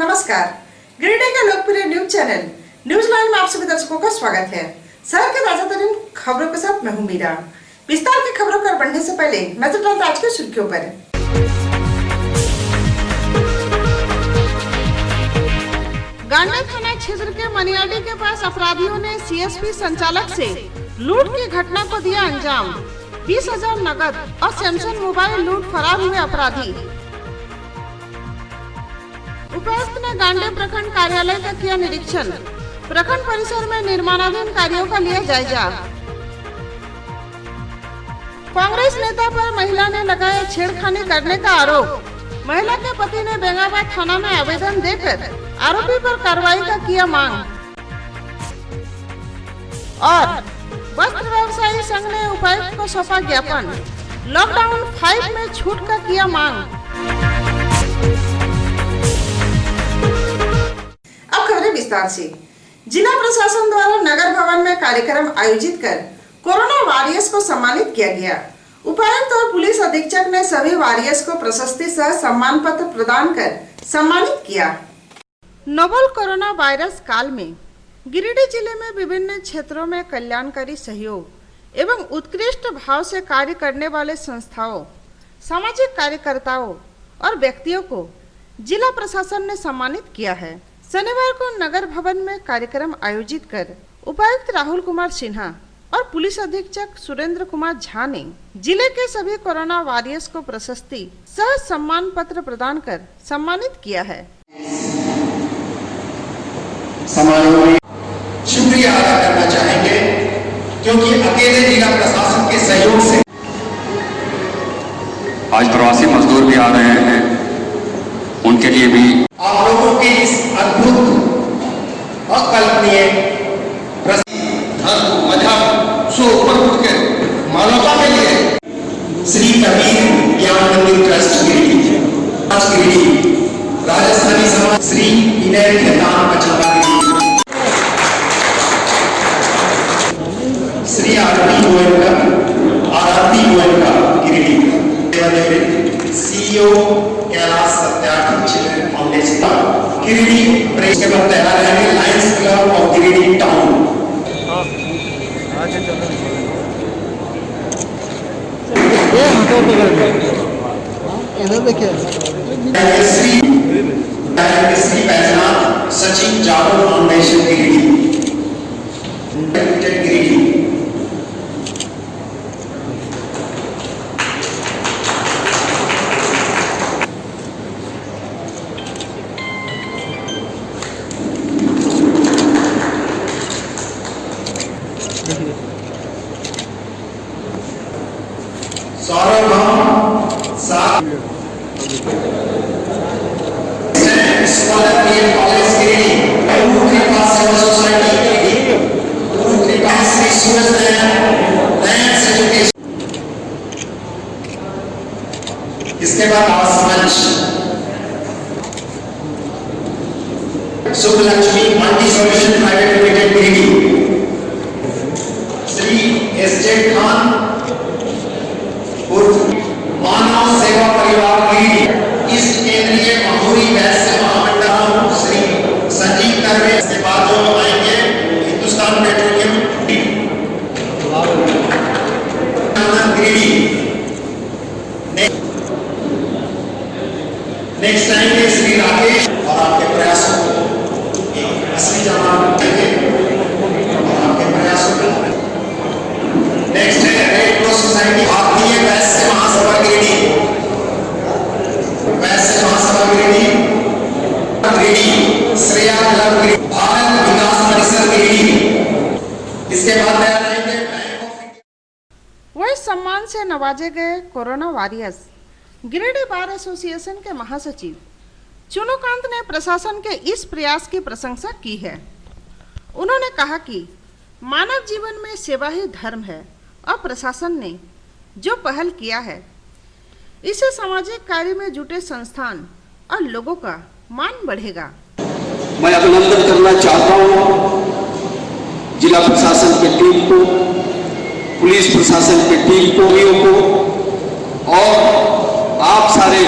नमस्कार, गिरिडीह के लोकप्रिय न्यूज चैनल न्यूज लाइन में आप सभी दर्शकों का स्वागत है। शहर के ताजा तरीन खबरों के साथ मैं हूं मीरा। विस्तार की खबरों पर बढ़ने से पहले नजर डालते आज की सुर्खियों पर। गांडा थाना क्षेत्र के मनियाडी के पास अपराधियों ने सीएसपी संचालक से लूट की घटना को दिया अंजाम। 20,000 नकद और सैमसंग मोबाइल लूट फरार हुए अपराधी। उपायुक्त ने गांडे प्रखंड कार्यालय का किया निरीक्षण। प्रखंड परिसर में निर्माणाधीन कार्यों का लिया जायजा। कांग्रेस नेता पर महिला ने लगाया छेड़खानी करने का आरोप। महिला के पति ने बेंगाबाद थाना में आवेदन देकर आरोपी पर कार्रवाई का किया मांग। और वस्त्र व्यवसायी संघ ने उपायुक्त को सौंपा ज्ञापन। लॉकडाउन 5 में छूट का किया मांग। विस्तार से जिला प्रशासन द्वारा नगर भवन में कार्यक्रम आयोजित कर कोरोना वॉरियर्स को सम्मानित किया गया। उपायुक्त और पुलिस अधीक्षक ने सभी वॉरियर्स को प्रशस्ति सह सम्मान पत्र प्रदान कर सम्मानित किया। नोवल कोरोना वायरस काल में गिरिडीह जिले में विभिन्न क्षेत्रों में कल्याणकारी सहयोग एवं उत्कृष्ट भाव से कार्य करने वाले संस्थाओं, सामाजिक कार्यकर्ताओं और व्यक्तियों को जिला प्रशासन ने सम्मानित किया है। शनिवार को नगर भवन में कार्यक्रम आयोजित कर उपायुक्त राहुल कुमार सिन्हा और पुलिस अधीक्षक सुरेंद्र कुमार झा ने जिले के सभी कोरोना वॉरियर्स को प्रशस्ति सह सम्मान पत्र प्रदान कर सम्मानित किया है। समारोह में शुक्रिया अदा करना चाहेंगे क्योंकि अकेले जिला प्रशासन के सहयोग से आज प्रवासी मजदूर भी आ रहे हैं, उनके लिए भी आप लोगों के इस अद्भुत अकल्पनीय धर्म मजहब से ऊपर उठकर मानवता के लिए श्री कबीर ज्ञान मंदिर ट्रस्ट गिरिडीह राजस्थानी समाज श्री विनय खेतान पचौड़ा Shri Aarti Goenka Giridih CEO Kailash Satyarthi children foundation Giridih press के बाद तैयार है lions club of Giridih town. Shri Baijnath Sachin Jadhav foundation Giridih इसके बाद आसमंच Sukhlakshmi multi solution private limited Giridih Shri SJ Khan उर्फ मानव सेवा परिवार गिरिडीह इस केंद्रीय मजदूरी वैश्य महामंडल श्री संजीव कर्वे। इसके बाद जो आएंगे हिंदुस्तान पेट्रोलियम गिरिडीह। नेक्स्ट आएंगे श्री राकेश और आपके प्रयासों को एक असली जवाब देंगे और आपके प्रयासों को। नेक्स्ट है रेड क्रॉस सोसाइटी भारतीय वैश्य महासभा गिरिडीह श्रेया क्लब भारत विकास परिसर गिरिडीह। इसके बाद तैयार आएंगे बैंक ऑफ इंडिया। वही सम्मान से नवाजे गए corona warriors. Giridih bar association के महासचिव चुनुकांत ने प्रशासन के इस प्रयास की प्रशंसा की है। उन्होंने कहा कि मानव जीवन में सेवा ही धर्म है और प्रशासन ने जो पहल किया है इससे सामाजिक कार्य में जुटे संस्थान और लोगों का मान बढ़ेगा। मैं अभिनंदन करना चाहता हूं जिला प्रशासन की टीम को, पुलिस प्रशासन की टीम को और आप सारे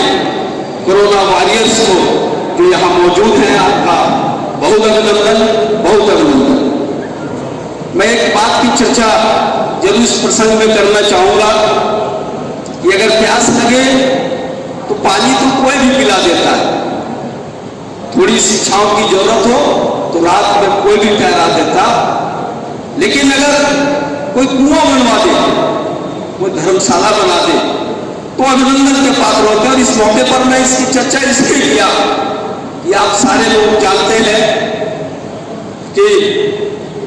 कोरोना वॉरियर्स को जो यहाँ मौजूद हैं, आपका बहुत अभिनंदन, बहुत अभिनंदन। मैं एक बात की चर्चा जरूर इस प्रसंग में करना चाहूंगा कि अगर प्यास लगे तो पानी तो कोई भी पिला देता है, थोड़ी सी छांव की जरूरत हो तो रात में कोई भी ठहरा देता, लेकिन अगर कोई कुआं बनवा दे, कोई धर्मशाला बना दे तो अभिनंदन के पात्र होते हैं। और इस मौके पर मैं इसकी चर्चा इसलिए किया कि आप सारे लोग जानते हैं कि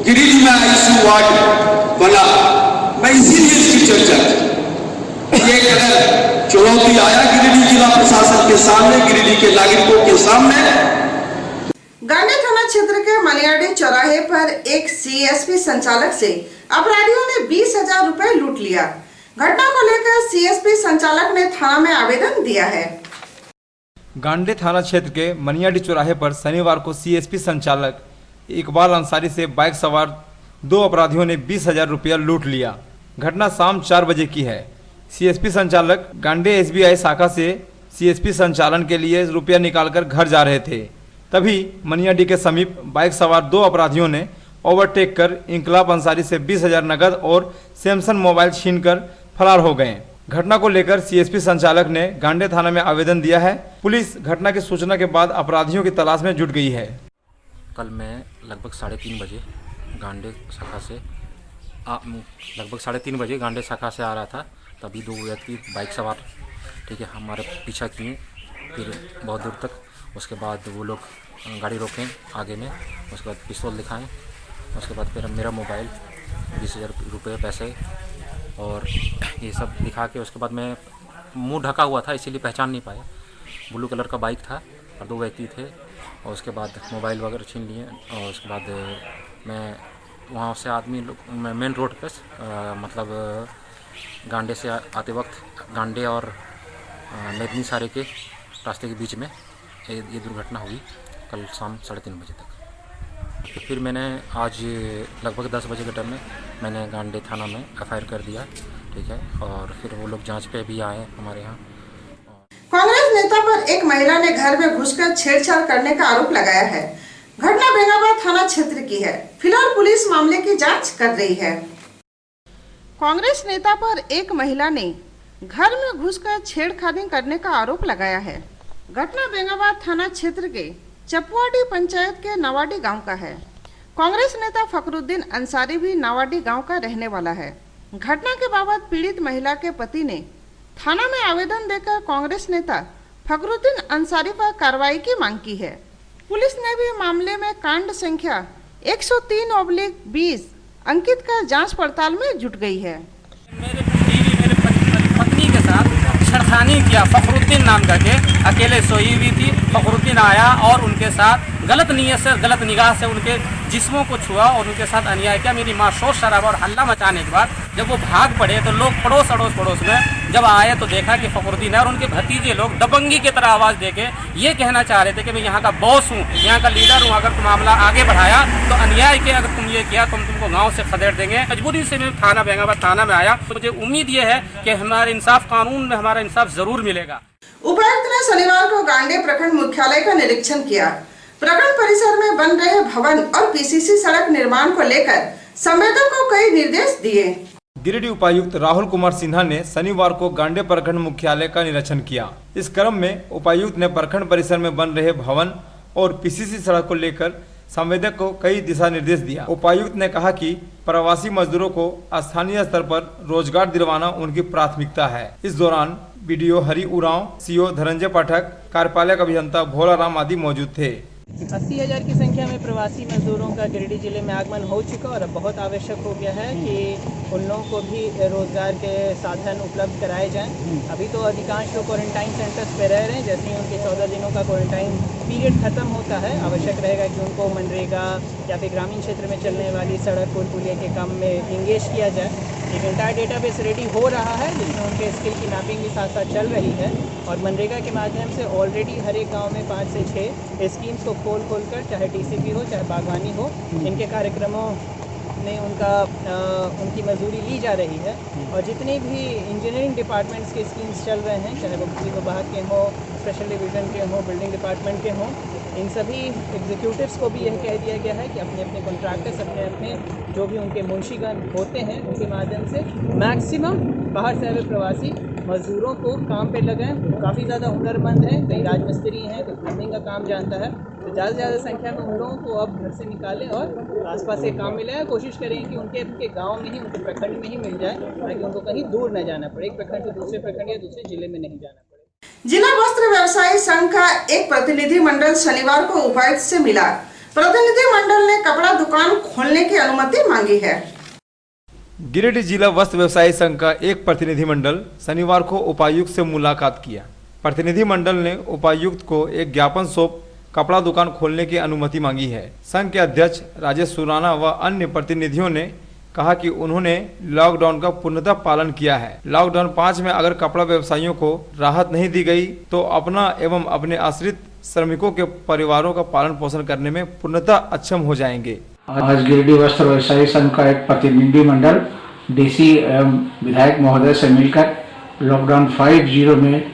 गिरिडीह में आईसीयू वार्ड बना, मैं इसीलिए इसकी चर्चा की। एक अगर चुनौती आया गिरिडीह जिला प्रशासन के सामने, गिरिडीह के नागरिकों के सामने। गांडी थाना क्षेत्र के मनियाडी चौराहे पर एक सीएसपी संचालक से अपराधियों ने 20,000 रुपए लूट लिया। घटना को लेकर सीएसपी संचालक ने थाना में आवेदन दिया है। गांडी थाना क्षेत्र के मनियाडी चौराहे पर शनिवार को सीएसपी संचालक इकबाल अंसारी से बाइक सवार 2 अपराधियों ने 20,000 रुपया लूट लिया। घटना शाम 4 बजे की है। सीएसपी संचालक गांडी एसबीआई शाखा से सीएसपी संचालन के लिए रुपया निकालकर घर जा रहे थे, तभी मनियाडी के समीप बाइक सवार 2 अपराधियों ने ओवरटेक कर इकबाल अंसारी से 20,000 नगद और सैमसंग मोबाइल छीनकर फरार हो गए। घटना को लेकर सीएसपी संचालक ने गांडी थाना में आवेदन दिया है। पुलिस घटना की सूचना के बाद अपराधियों की तलाश में जुट गई है। कल मैं लगभग 3:30 बजे गांडी शाखा से लगभग 3:30 बजे गांडी शाखा से आ रहा था, तभी 2 व्यक्ति बाइक सवार ठीक है हमारे पीछा किए, फिर बहुत दूर तक। उसके बाद वो लोग गाड़ी रोकें आगे में, उसके बाद पिस्तौल दिखाएं, उसके बाद फिर मेरा मोबाइल 20,000 रुपये पैसे और ये सब दिखा के उसके बाद मैं मुंह ढका हुआ था इसीलिए पहचान नहीं पाया। ब्लू कलर का बाइक था और 2 व्यक्ति थे और उसके बाद मोबाइल वगैरह छीन लिए। और उसके बाद मैं वहाँ से आदमी लोग मेन रोड पर मतलब गांडी से आते वक्त गांडी और मेदनी सारे के रास्ते के बीच में ये दुर्घटना हुई कल शाम 3:30 बजे तक। फिर मैंने आज लगभग 10 बजे के टाइम में मैंने गांडी थाना में एफआईआर कर दिया, ठीक है। और फिर वो लोग जांच पे भी आए हमारे यहाँ। कांग्रेस नेता पर एक महिला ने घर में घुसकर छेड़छाड़ करने का आरोप लगाया है। घटना बेंगाबाद थाना क्षेत्र की है। फिलहाल पुलिस मामले की जांच कर रही है। कांग्रेस नेता पर एक महिला ने घर में घुसकर छेड़खानी करने का आरोप लगाया है। घटना बेंगाबाद थाना क्षेत्र के चपवाडी पंचायत के नावाडी गांव का है। कांग्रेस नेता फखरुद्दीन अंसारी भी नावाडी गांव का रहने वाला है। घटना के बाबत पीड़ित महिला के पति ने थाना में आवेदन देकर कांग्रेस नेता फखरुद्दीन अंसारी पर कार्रवाई की मांग की है। पुलिस ने भी मामले में कांड संख्या 103/20 अंकित कर जांच पड़ताल में जुट गई है। मेरे पत्नी के साथ छेड़खानी किया, फखरुद्दीन नाम का के अकेले सोई हुई थी। फखरुद्दीन आया और उनके साथ गलत नीयत से, गलत निगाह से उनके जिस्मों को छुआ और उनके साथ अन्याय किया। मेरी माँ शोर शराबा और हल्ला मचाने के बाद जब वो भाग पड़े तो लोग पड़ोस में जब आए तो देखा कि फखरुद्दीन है और उनके भतीजे लोग दबंगी की तरह आवाज़ देके ये कहना चाह रहे थे कि मैं यहाँ का बॉस हूँ, यहाँ का लीडर हूँ, अगर तुम मामला आगे बढ़ाया तो अन्याय के, अगर तुम ये किया तो हम तुमको गाँव से खदेड़ देंगे। मजबूरी से मैं थाना बेंगाबाद थाना में आया। मुझे उम्मीद ये है कि हमारे इंसाफ, कानून में हमारा इंसाफ जरूर मिलेगा। उपायुक्त ने शनिवार को गांडी प्रखंड मुख्यालय का निरीक्षण किया। प्रखंड परिसर में बन रहे भवन और पीसीसी सड़क निर्माण को लेकर संवेदक को कई निर्देश दिए। गिरिडीह उपायुक्त राहुल कुमार सिन्हा ने शनिवार को गांडी प्रखंड मुख्यालय का निरीक्षण किया। इस क्रम में उपायुक्त ने प्रखंड परिसर में बन रहे भवन और पीसीसी सड़क को लेकर संवेदक को कई दिशा निर्देश दिया। उपायुक्त ने कहा कि प्रवासी मजदूरों को स्थानीय स्तर पर रोजगार दिलवाना उनकी प्राथमिकता है। इस दौरान बीडीओ हरि उरांव, सीओ धनंजय पाठक, कार्यपालक अभियंता भोलाराम आदि मौजूद थे। 80,000 की संख्या में प्रवासी मजदूरों का गिरिडीह जिले में आगमन हो चुका और अब बहुत आवश्यक हो गया है कि उन लोगों को भी रोजगार के साधन उपलब्ध कराए जाएं। अभी तो अधिकांश लोग क्वारंटाइन सेंटर्स पे रह रहे हैं। जैसे ही उनके 14 दिनों का क्वारंटाइन पीरियड खत्म होता है, आवश्यक रहेगा कि उनको मनरेगा या फिर ग्रामीण क्षेत्र में चलने वाली सड़क पुल पुलिया के काम में इंगेज किया जाए। एक एंटायर डेटाबेस रेडी हो रहा है जिसमें उनके स्किल की मैपिंग भी साथ साथ चल रही है और मनरेगा के माध्यम से ऑलरेडी हर एक गाँव में 5 से 6 स्कीम्स को खोल कर, चाहे टीसीपी हो चाहे बागवानी हो, इनके कार्यक्रमों में उनकी मजदूरी ली जा रही है। और जितने भी इंजीनियरिंग डिपार्टमेंट्स के स्कीम्स चल रहे हैं, चाहे वो किसी विभाग के हों, स्पेशल डिवीज़न के हों, बिल्डिंग डिपार्टमेंट के हों, इन सभी एग्जीक्यूटिव्स को भी यह कह दिया गया है कि अपने अपने कॉन्ट्रैक्टर्स, अपने जो भी उनके मुंशीगण होते हैं, उनके माध्यम से मैक्सिमम बाहर से आए हुए प्रवासी मजदूरों को काम पे लगाएं। काफ़ी ज़्यादा हुनरमंद हैं, कई राजमिस्त्री हैं, कोई प्लम्बिंग का काम जानता है, तो ज़्यादा से ज़्यादा संख्या में उन लोगों को अब घर से निकालें और आसपास से काम मिले। कोशिश करें कि उनके गांव में ही, उनके प्रखंड में ही मिल जाए, ताकि उनको कहीं दूर न जाना पड़े, एक प्रखंड से दूसरे प्रखंड या दूसरे जिले में नहीं जाना पड़े। जिला वस्त्र व्यवसायी संघ का एक प्रतिनिधि मंडल शनिवार को उपायुक्त से मिला। प्रतिनिधि मंडल ने कपड़ा दुकान खोलने की अनुमति मांगी है। गिरिडीह जिला वस्त्र व्यवसायी संघ का एक प्रतिनिधि मंडल शनिवार को उपायुक्त से मुलाकात किया। प्रतिनिधि मंडल ने उपायुक्त को एक ज्ञापन सौंप कपड़ा दुकान खोलने की अनुमति मांगी है। संघ के अध्यक्ष राजेश सुराना व अन्य प्रतिनिधियों ने कहा कि उन्होंने लॉकडाउन का पूर्णतः पालन किया है। लॉकडाउन 5 में अगर कपड़ा व्यवसायियों को राहत नहीं दी गई तो अपना एवं अपने आश्रित श्रमिकों के परिवारों का पालन पोषण करने में पूर्णतः अक्षम हो जाएंगे। आज गिरिडीह वस्त्र व्यवसायी संघ का एक प्रतिनिधि मंडल डीसी एवं विधायक महोदय से मिलकर लॉकडाउन 5.0 में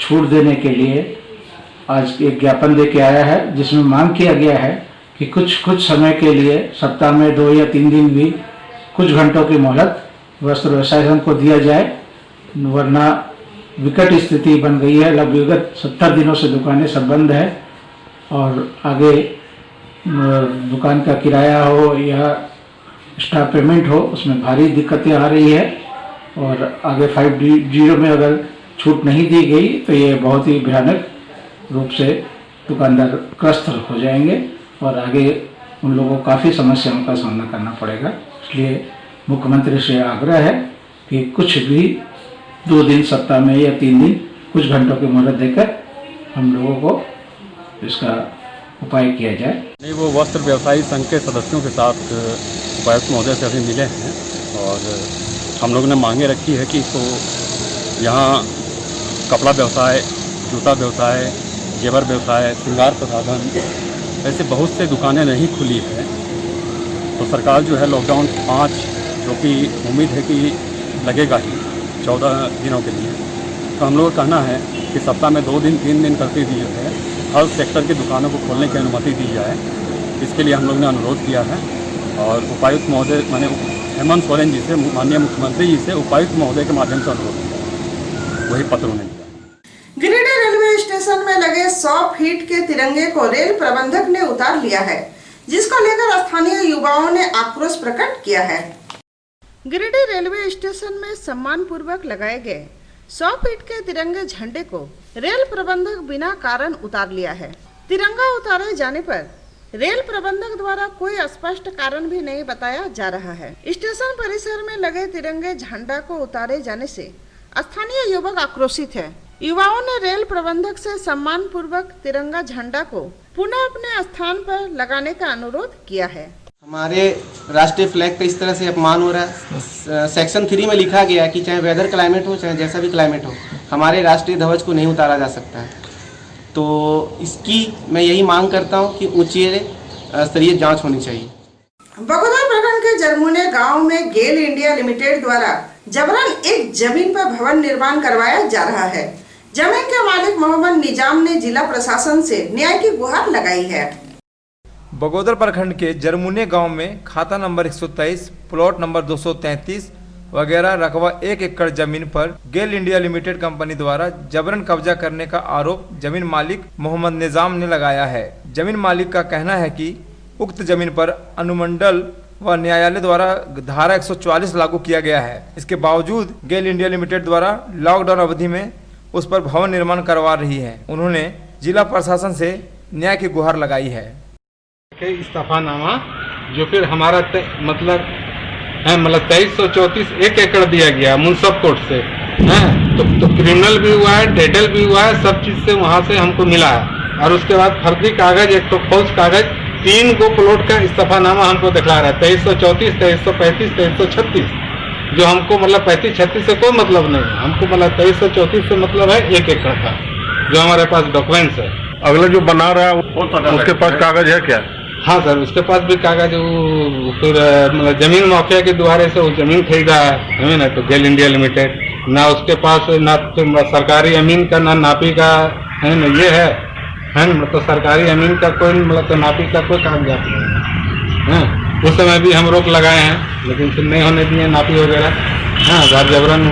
छूट देने के लिए आज एक ज्ञापन दे के आया है, जिसमें मांग किया गया है कि कुछ समय के लिए सप्ताह में 2 या 3 दिन भी कुछ घंटों की मोहलत वस्त्र व्यवसाय संघ को दिया जाए, वरना विकट स्थिति बन गई है। लगभग विगत 70 दिनों से दुकानें सब बंद है और आगे दुकान का किराया हो या स्टाफ पेमेंट हो, उसमें भारी दिक्कतें आ रही है। और आगे 5.0 में अगर छूट नहीं दी गई तो ये बहुत ही भयानक रूप से दुकानदार ग्रस्त हो जाएंगे और आगे उन लोगों को काफ़ी समस्याओं का सामना करना पड़ेगा। इसलिए मुख्यमंत्री से आग्रह है कि कुछ भी 2 दिन सप्ताह में या 3 दिन कुछ घंटों की मोहलत देकर हम लोगों को इसका उपाय किया जाए। नहीं, वो वस्त्र व्यवसायी संघ के सदस्यों के साथ उपायुक्त महोदय से अभी मिले हैं और हम लोगों ने मांगे रखी है कि इसको यहाँ कपड़ा व्यवसाय, जूता व्यवसाय, जेवर व्यवसाय, श्रृंगार प्रसाधन, ऐसे बहुत से दुकानें नहीं खुली है। तो सरकार जो है लॉकडाउन 5, जो कि उम्मीद है कि लगेगा ही 14 दिनों के लिए, तो हम लोग का कहना है कि सप्ताह में 2 दिन 3 दिन करके भी जो है हर सेक्टर की दुकानों को खोलने की अनुमति दी जाए। इसके लिए हम लोग ने अनुरोध किया है और उपायुक्त महोदय माने हेमंत सोरेन जी से, माननीय मुख्यमंत्री जी से उपायुक्त महोदय के माध्यम से अनुरोध किया, वही पत्र उन्हें दिया। गिरिडीह रेलवे स्टेशन में लगे 100 फीट के तिरंगे को रेल प्रबंधक ने उतार लिया है, जिसको लेकर स्थानीय युवाओं ने आक्रोश प्रकट किया है। गिरिडीह रेलवे स्टेशन में सम्मान पूर्वक लगाए गए 100 फीट के तिरंगे झंडे को रेल प्रबंधक बिना कारण उतार लिया है। तिरंगा उतारे जाने पर रेल प्रबंधक द्वारा कोई स्पष्ट कारण भी नहीं बताया जा रहा है। स्टेशन परिसर में लगे तिरंगे झंडा को उतारे जाने से स्थानीय युवक आक्रोशित है। युवाओं ने रेल प्रबंधक से सम्मान पूर्वक तिरंगा झंडा को पुनः अपने स्थान पर लगाने का अनुरोध किया है। हमारे राष्ट्रीय फ्लैग का इस तरह से अपमान हो रहा है। सेक्शन 3 में लिखा गया है कि चाहे वेदर क्लाइमेट हो, चाहे जैसा भी क्लाइमेट हो, हमारे राष्ट्रीय ध्वज को नहीं उतारा जा सकता है। तो इसकी मैं यही मांग करता हूं कि उच्च स्तरीय जांच होनी चाहिए। बगोदर प्रखंड के जरमुने गांव में गेल इंडिया लिमिटेड द्वारा जबरन एक जमीन पर भवन निर्माण करवाया जा रहा है। जमीन के मालिक मोहम्मद निजाम ने जिला प्रशासन से न्याय की गुहार लगाई है। बगोदर प्रखंड के जरमुने गांव में खाता नंबर 123, प्लॉट नंबर 233 वगैरह रकबा 1 एकड़ जमीन पर गेल इंडिया लिमिटेड कंपनी द्वारा जबरन कब्जा करने का आरोप जमीन मालिक मोहम्मद निजाम ने लगाया है। जमीन मालिक का कहना है कि उक्त जमीन पर अनुमंडल व न्यायालय द्वारा धारा 144 लागू किया गया है। इसके बावजूद गेल इंडिया लिमिटेड द्वारा लॉकडाउन अवधि में उस पर भवन निर्माण करवा रही है। उन्होंने जिला प्रशासन से न्याय की गुहार लगाई है। इस्तीफानामा जो फिर हमारा मतलब 2334 1 एकड़ दिया गया मुंसफ कोर्ट से है, तो क्रिमिनल भी हुआ है, डेडल भी हुआ है, सब चीज से वहां से हमको मिला है। और उसके बाद फर्जी कागज, एक तो फौज कागज, 3 गो प्लॉट का इस्तीफानामा हमको दिखला रहा है, 2334, 2335, 2336, जो हमको मतलब 35-36 से कोई मतलब नहीं है। हमको मतलब 2334 से मतलब है 1 एकड़ का, जो हमारे पास डॉक्यूमेंट्स है। अगला जो बना रहा है उसके पास कागज है क्या? हाँ सर, उसके पास भी कागज वो फिर मतलब जमीन माफिया के द्वारा से वो जमीन खरीदा है ना, तो गेल इंडिया लिमिटेड ना उसके पास ना सरकारी अमीन का ना नापी का है ना, ये है ना, मतलब सरकारी अमीन का कोई मतलब तो नापी का कोई कागजात नहीं है। उस समय भी हम रोक लगाए हैं, लेकिन फिर नहीं होने दिए नापी वगैरह। हाँ, बार जबरन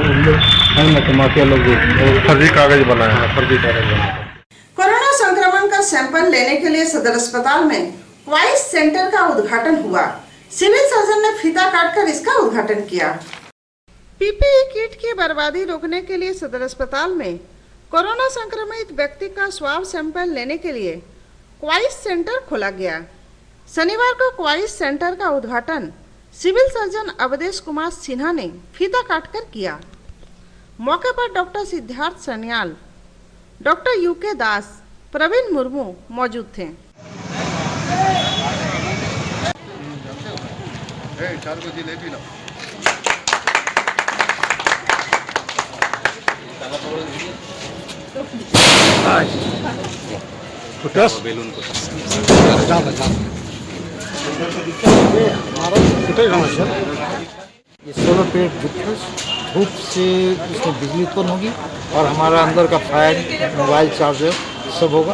है ना, तो माफिया लोग फर्जी कागज बनाए, फर्जी कागज बनाए। कोरोना संक्रमण का सैंपल लेने के लिए सदर अस्पताल में क्वाइस सेंटर का उद्घाटन हुआ। सिविल सर्जन ने फीता काटकर इसका उद्घाटन किया। पीपीई किट की बर्बादी रोकने के लिए सदर अस्पताल में कोरोना संक्रमित व्यक्ति का स्वाब सैंपल लेने के लिए क्वाइस सेंटर खोला गया। शनिवार को क्वाइस सेंटर का उद्घाटन सिविल सर्जन अवधेश कुमार सिन्हा ने फीता काटकर किया। मौके पर doctor Siddharth Sanyal, doctor UK Das, Praveen Murmu मौजूद थे। ये सोलर प्लेट धूप से इसमें बिजली उत्पन्न होगी और हमारा अंदर का फैन, मोबाइल चार्जर सब होगा।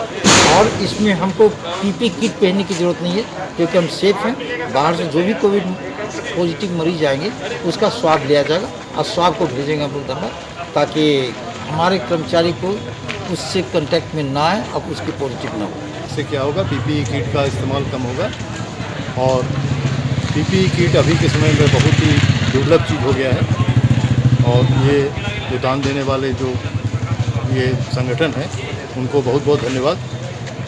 और इसमें हमको पीपी किट पहनने की ज़रूरत नहीं है, क्योंकि हम सेफ हैं। बाहर से जो भी कोविड पॉजिटिव मरीज आएंगे उसका स्वाब लिया जाएगा और स्वाब को भेजेंगे हम लोग दवा, ताकि हमारे कर्मचारी को उससे कांटेक्ट में ना आए और उसकी पॉजिटिव ना हो। इससे क्या होगा, पीपीई किट का इस्तेमाल कम होगा और पीपीई किट अभी के समय में बहुत ही दुर्लभ चीज़ हो गया है। और ये जो दान देने वाले जो ये संगठन है उनको बहुत बहुत धन्यवाद।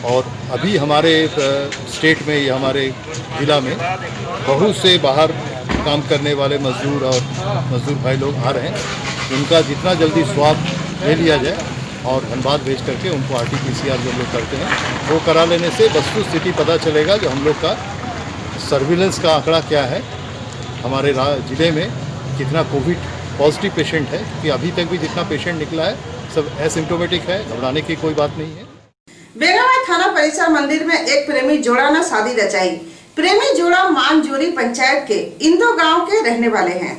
और अभी हमारे स्टेट में या हमारे ज़िला में बहुत से बाहर काम करने वाले मजदूर और मजदूर भाई लोग आ रहे हैं। उनका जितना जल्दी स्वाब ले लिया जाए और धनबाद भेज करके उनको RT-PCR जो लोग करते हैं वो करा लेने से वस्तु स्थिति पता चलेगा जो हम लोग का सर्विलेंस का आंकड़ा क्या है, हमारे ज़िले में कितना कोविड पॉजिटिव पेशेंट है। कि अभी तक भी जितना पेशेंट निकला है सब एसिम्प्टोमेटिक है, घबराने की कोई बात नहीं है। बेंगाबाद थाना परिसर मंदिर में एक प्रेमी जोड़ा ने शादी रचाई। प्रेमी जोड़ा मानजोरी पंचायत के इंदो गांव के रहने वाले हैं।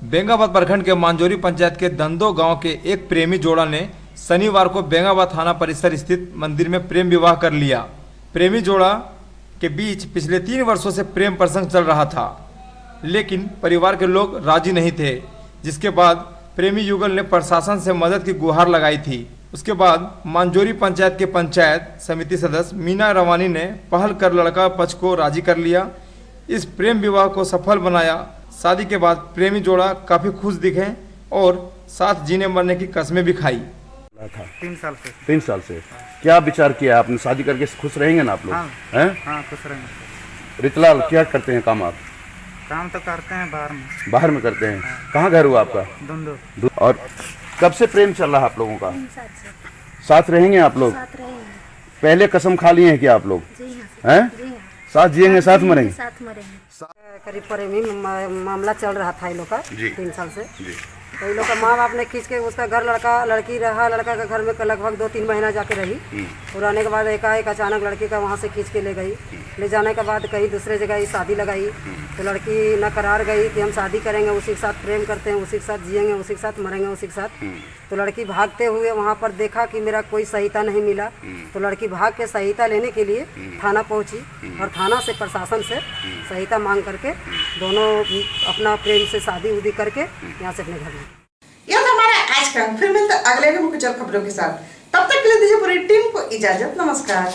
बेंगाबाद प्रखंड के मानजोरी पंचायत के दंदो गांव के एक प्रेमी जोड़ा ने शनिवार को बेंगाबाद थाना परिसर स्थित मंदिर में प्रेम विवाह कर लिया। प्रेमी जोड़ा के बीच पिछले 3 वर्षों से प्रेम प्रसंग चल रहा था, लेकिन परिवार के लोग राजी नहीं थे, जिसके बाद प्रेमी युगल ने प्रशासन से मदद की गुहार लगाई थी। उसके बाद मानजोरी पंचायत के पंचायत समिति सदस्य मीना रवानी ने पहल कर लड़का पक्ष को राजी कर लिया। इस प्रेम विवाह को सफल बनाया। शादी के बाद प्रेमी जोड़ा काफी खुश दिखे और साथ जीने मरने की कस्में भी खाई। 3 साल से क्या विचार किया आपने? शादी करके खुश रहेंगे ना आप लोग? हाँ, खुश रहेंगे। रितलाल क्या करते हैं काम आप? काम तो करते हैं बाहर में करते हैं। कहाँ घर हुआ आपका? धुंधो। और कब से प्रेम चल रहा है आप लोगों का? साथ रहेंगे आप लोग? पहले कसम खा लिए हैं क्या आप लोग? हैं? साथ जिएंगे, साथ मरेंगे? करीब प्रेमी मामला चल रहा था इन लोग का 3 साल से। तो इन लोग का माँ बाप ने खींच के उसका घर लड़की रहा, लड़का का घर में लगभग 2-3 महीना जाके रही। और आने के बाद एकाएक अचानक लड़की का वहाँ से खींच के ले गई। ले जाने के बाद कहीं दूसरे जगह शादी लगाई। तो लड़की न करार गई कि हम शादी करेंगे, उसी के साथ प्रेम करते हैं, उसी के साथ जिएंगे, उसी के साथ मरेंगे, उसी के साथ। तो लड़की भागते हुए वहाँ पर देखा कि मेरा कोई सहायता नहीं मिला। तो लड़की भाग के सहायता लेने के लिए थाना पहुँची और थाना से प्रशासन से सहायता मांग करके दोनों अपना प्रेम से शादी उदी करके यहाँ से अपने घर में। यह था हमारा आज का। फिर मिलते अगले मुख्य खबरों के साथ। तब तक के लिए दीजिए पूरी टीम को इजाजत। नमस्कार।